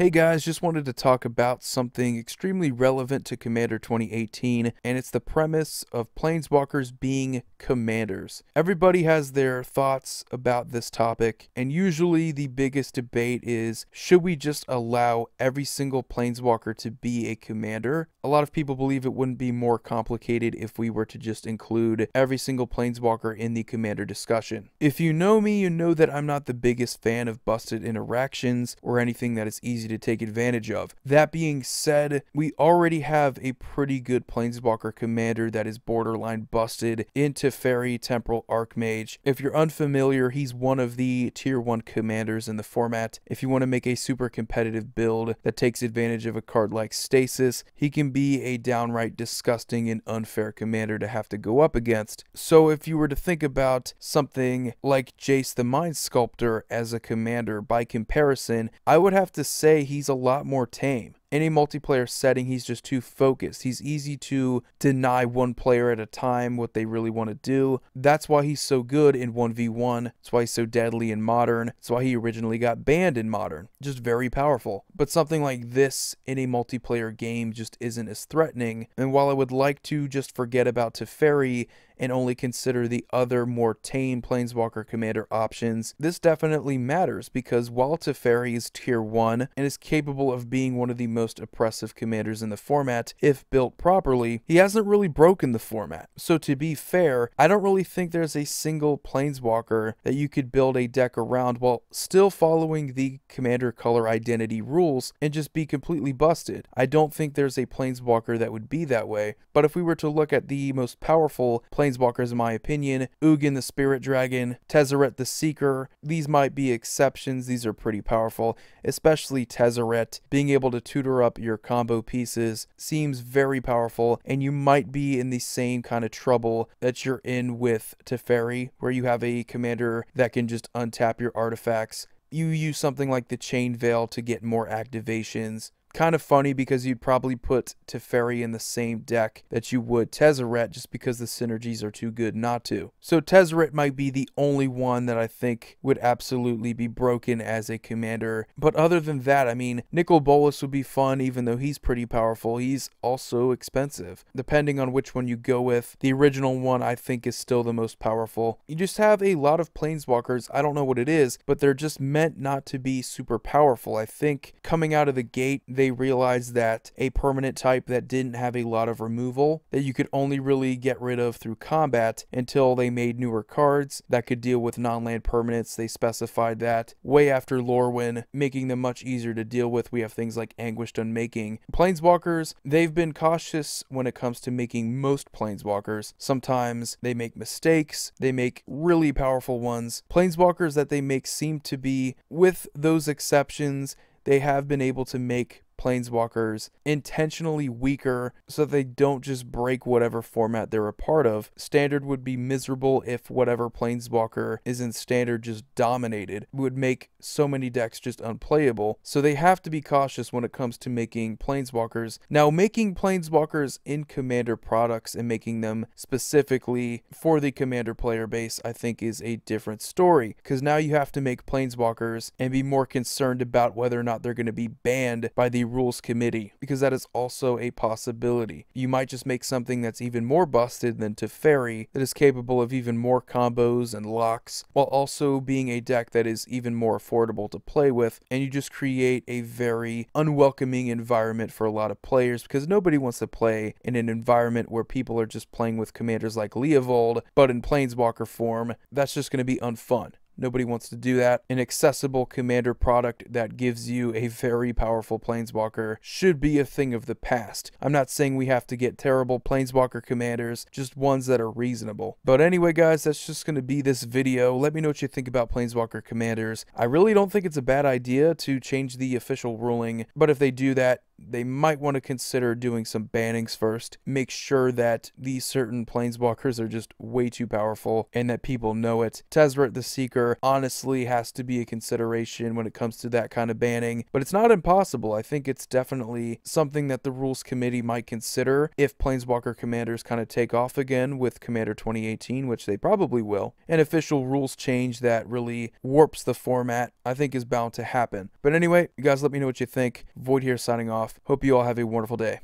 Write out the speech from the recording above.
Hey guys, just wanted to talk about something extremely relevant to Commander 2018, and it's the premise of Planeswalkers being commanders. Everybody has their thoughts about this topic, and usually the biggest debate is, should we just allow every single Planeswalker to be a commander? A lot of people believe it wouldn't be more complicated if we were to just include every single Planeswalker in the commander discussion. If you know me, you know that I'm not the biggest fan of busted interactions or anything that is easy to take advantage of. That being said, we already have a pretty good Planeswalker commander that is borderline busted in Teferi Temporal Archmage. If you're unfamiliar, he's one of the tier 1 commanders in the format. If you want to make a super competitive build that takes advantage of a card like Stasis, he can be a downright disgusting and unfair commander to have to go up against. So if you were to think about something like Jace the Mind Sculptor as a commander by comparison, I would have to say he's a lot more tame. In a multiplayer setting, he's just too focused. He's easy to deny one player at a time what they really want to do. That's why he's so good in 1v1. That's why he's so deadly in Modern. That's why he originally got banned in Modern. Just very powerful. But something like this in a multiplayer game just isn't as threatening. And while I would like to just forget about Teferi and only consider the other more tame Planeswalker commander options, this definitely matters because while Teferi is tier 1 and is capable of being one of the most oppressive commanders in the format if built properly, he hasn't really broken the format. So to be fair, I don't really think there's a single Planeswalker that you could build a deck around while still following the commander color identity rules and just be completely busted. I don't think there's a Planeswalker that would be that way, but if we were to look at the most powerful Planeswalkers in my opinion, Ugin the Spirit Dragon, Tezzeret the Seeker, these might be exceptions. These are pretty powerful, especially Tezzeret. Being able to tutor up your combo pieces seems very powerful, and you might be in the same kind of trouble that you're in with Teferi, where you have a commander that can just untap your artifacts. You use something like the Chain Veil to get more activations. Kind of funny because you'd probably put Teferi in the same deck that you would Tezzeret just because the synergies are too good not to. So Tezzeret might be the only one that I think would absolutely be broken as a commander. But other than that, I mean, Nicol Bolas would be fun even though he's pretty powerful. He's also expensive. Depending on which one you go with, the original one I think is still the most powerful. You just have a lot of Planeswalkers, I don't know what it is, but they're just meant not to be super powerful. I think coming out of the gate, they realized that a permanent type that didn't have a lot of removal that you could only really get rid of through combat until they made newer cards that could deal with non-land permanents. They specified that way after Lorwyn, making them much easier to deal with. We have things like Anguished Unmaking. Planeswalkers, they've been cautious when it comes to making most Planeswalkers. Sometimes they make mistakes, they make really powerful ones. Planeswalkers that they make seem to be, with those exceptions, they have been able to make Planeswalkers intentionally weaker so that they don't just break whatever format they're a part of. Standard would be miserable if whatever Planeswalker is in Standard just dominated. It would make so many decks just unplayable. So they have to be cautious when it comes to making Planeswalkers. Now, making Planeswalkers in Commander products and making them specifically for the Commander player base, I think is a different story. Because now you have to make Planeswalkers and be more concerned about whether or not they're going to be banned by the rules committee, because that is also a possibility. You might just make something that's even more busted than Teferi, that is capable of even more combos and locks, while also being a deck that is even more affordable to play with, and you just create a very unwelcoming environment for a lot of players, because nobody wants to play in an environment where people are just playing with commanders like Leovold, but in Planeswalker form. That's just going to be unfun. Nobody wants to do that. An accessible commander product that gives you a very powerful Planeswalker should be a thing of the past. I'm not saying we have to get terrible Planeswalker commanders, just ones that are reasonable. But anyway, guys, that's just going to be this video. Let me know what you think about Planeswalker commanders. I really don't think it's a bad idea to change the official ruling, but if they do that, they might want to consider doing some bannings first. Make sure that these certain planeswalkers are just way too powerful and that people know it. Tezzeret the Seeker honestly has to be a consideration when it comes to that kind of banning, but it's not impossible. I think it's definitely something that the rules committee might consider if planeswalker commanders kind of take off again with Commander 2018, which they probably will. An official rules change that really warps the format, I think, is bound to happen. But anyway, you guys let me know what you think. Void here signing off. Hope you all have a wonderful day.